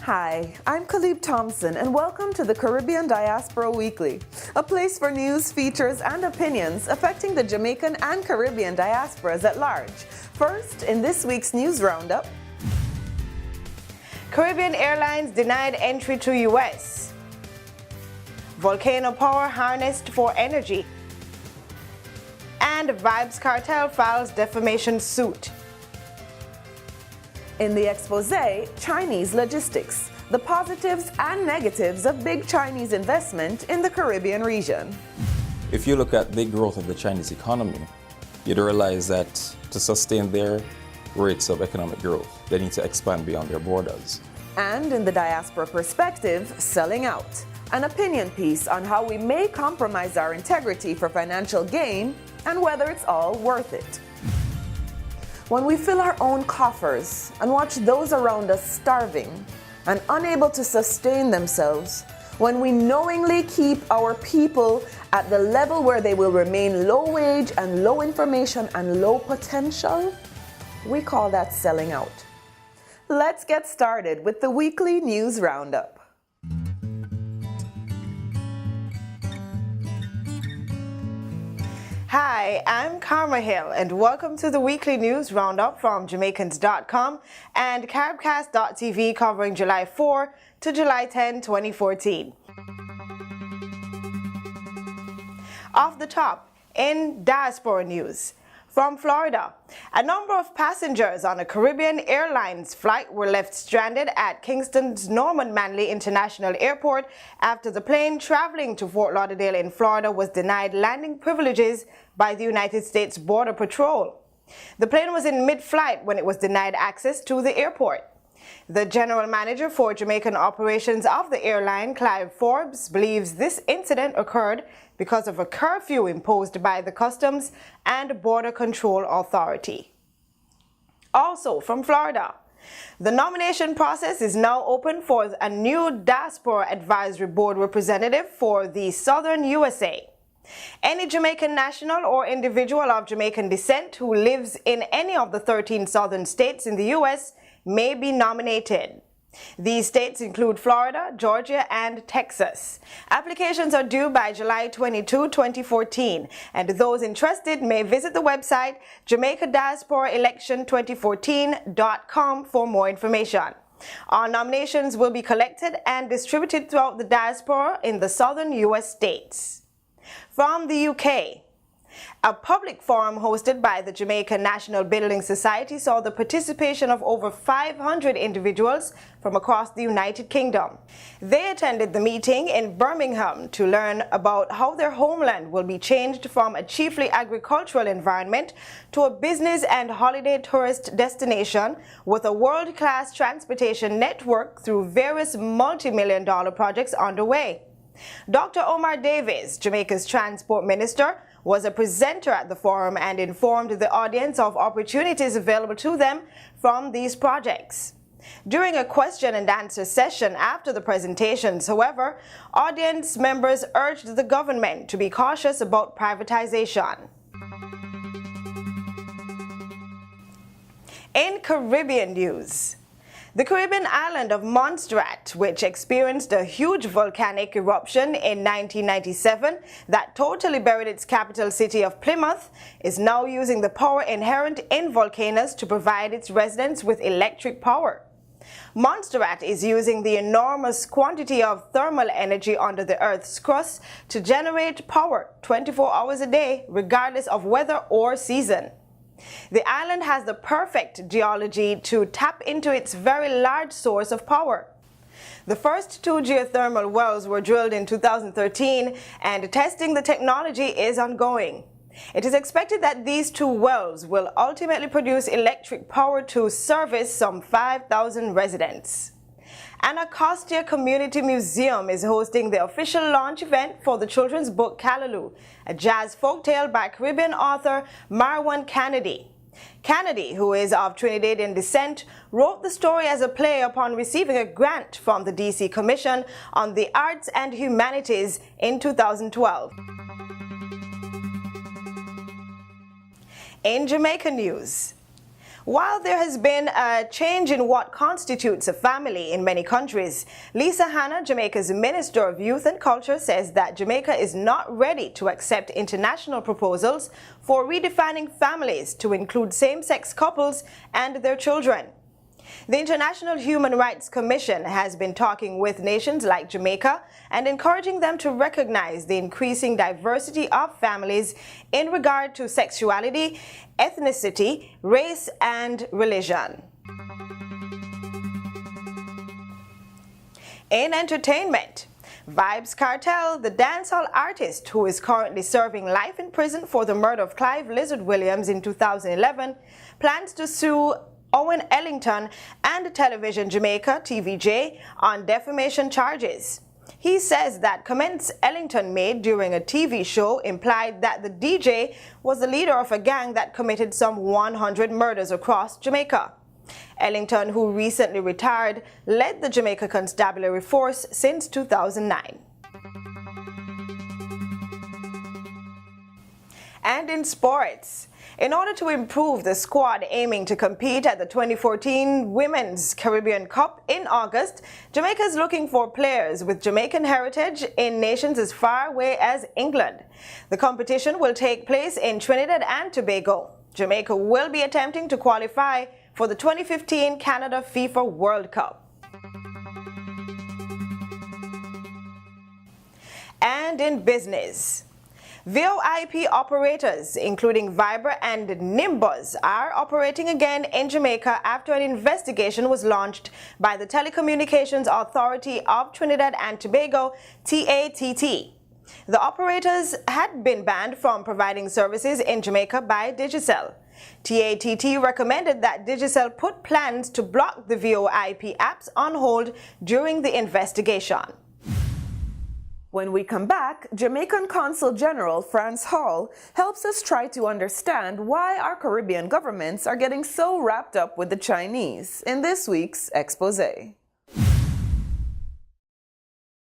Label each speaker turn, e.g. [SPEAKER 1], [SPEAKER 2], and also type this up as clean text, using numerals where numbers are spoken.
[SPEAKER 1] Hi, I'm Khalib Thompson, and welcome to the Caribbean Diaspora Weekly, a place for news, features, and opinions affecting the Jamaican and Caribbean diasporas at large. First, in this week's news roundup,
[SPEAKER 2] Caribbean Airlines denied entry to U.S. Volcano power harnessed for energy. And VOIP's Kartel files defamation suit.
[SPEAKER 1] in the expose, Chinese logistics, the positives and negatives of big Chinese investment in the Caribbean region.
[SPEAKER 3] If you look at the growth of the Chinese economy, you'd realize that to sustain their rates of economic growth, they need to expand beyond their borders.
[SPEAKER 1] And in the diaspora perspective, selling out, an opinion piece on how we may compromise our integrity for financial gain and whether it's all worth it. When we fill our own coffers and watch those around us starving and unable to sustain themselves, when we knowingly keep our people at the level where they will remain low wage and low information and low potential, we call that selling out. Let's get started with the weekly news roundup.
[SPEAKER 2] Hi, I'm Karma Hill, and welcome to the weekly news roundup from Jamaicans.com and Caribcast.tv covering July 4 to July 10, 2014. Off the top, in Diaspora news, from Florida, a number of passengers on a Caribbean Airlines flight were left stranded at Kingston's Norman Manley International Airport after the plane traveling to Fort Lauderdale in Florida was denied landing privileges by the United States Border Patrol. The plane was in mid-flight when it was denied access to the airport. The general manager for Jamaican operations of the airline, Clive Forbes, believes this incident occurred because of a curfew imposed by the Customs and Border Control Authority. Also from Florida, the nomination process is now open for a new Diaspora Advisory Board representative for the Southern USA. Any Jamaican national or individual of Jamaican descent who lives in any of the 13 southern states in the U.S. may be nominated. These states include Florida, Georgia, and Texas. Applications are due by July 22, 2014, and those interested may visit the website JamaicaDiasporaElection2014.com for more information. All nominations will be collected and distributed throughout the diaspora in the southern U.S. states. From the UK, a public forum hosted by the Jamaican National Building Society saw the participation of over 500 individuals from across the United Kingdom. They attended the meeting in Birmingham to learn about how their homeland will be changed from a chiefly agricultural environment to a business and holiday tourist destination with a world-class transportation network through various multi-million-dollar projects underway. Dr. Omar Davies, Jamaica's transport minister, was a presenter at the forum and informed the audience of opportunities available to them from these projects. During a question and answer session after the presentations, however, audience members urged the government to be cautious about privatization. In Caribbean news, the Caribbean island of Montserrat, which experienced a huge volcanic eruption in 1997 that totally buried its capital city of Plymouth, is now using the power inherent in volcanoes to provide its residents with electric power. Montserrat is using the enormous quantity of thermal energy under the Earth's crust to generate power 24 hours a day, regardless of weather or season. The island has the perfect geology to tap into its very large source of power. The first 2 geothermal wells were drilled in 2013, and testing the technology is ongoing. It is expected that these 2 wells will ultimately produce electric power to service some 5,000 residents. Anacostia Community Museum is hosting the official launch event for the children's book Callaloo, a jazz folktale by Caribbean author Marwan Kennedy. Kennedy, who is of Trinidadian descent, wrote the story as a play upon receiving a grant from the DC Commission on the Arts and Humanities in 2012. In Jamaican news, While there has been a change in what constitutes a family in many countries, Lisa Hanna, Jamaica's Minister of Youth and Culture, says that Jamaica is not ready to accept international proposals for redefining families to include same-sex couples and their children. The International Human Rights Commission has been talking with nations like Jamaica and encouraging them to recognize the increasing diversity of families in regard to sexuality, ethnicity, race, and religion. In entertainment, Vybz Kartel, the dancehall artist who is currently serving life in prison for the murder of Clive Lizard Williams in 2011, plans to sue Owen Ellington and Television Jamaica, TVJ, on defamation charges. He says that comments Ellington made during a TV show implied that the DJ was the leader of a gang that committed some 100 murders across Jamaica. Ellington, who recently retired, led the Jamaica Constabulary Force since 2009. And in sports, in order to improve the squad aiming to compete at the 2014 Women's Caribbean Cup in August, Jamaica is looking for players with Jamaican heritage in nations as far away as England. The competition will take place in Trinidad and Tobago. Jamaica will be attempting to qualify for the 2015 Canada FIFA World Cup. And in business, VOIP operators, including Viber and Nimbus, are operating again in Jamaica after an investigation was launched by the Telecommunications Authority of Trinidad and Tobago, TATT. The operators had been banned from providing services in Jamaica by Digicel. TATT recommended that Digicel put plans to block the VOIP apps on hold during the investigation.
[SPEAKER 1] When we come back, Jamaican Consul General Franz Hall helps us try to understand why our Caribbean governments are getting so wrapped up with the Chinese in this week's expose.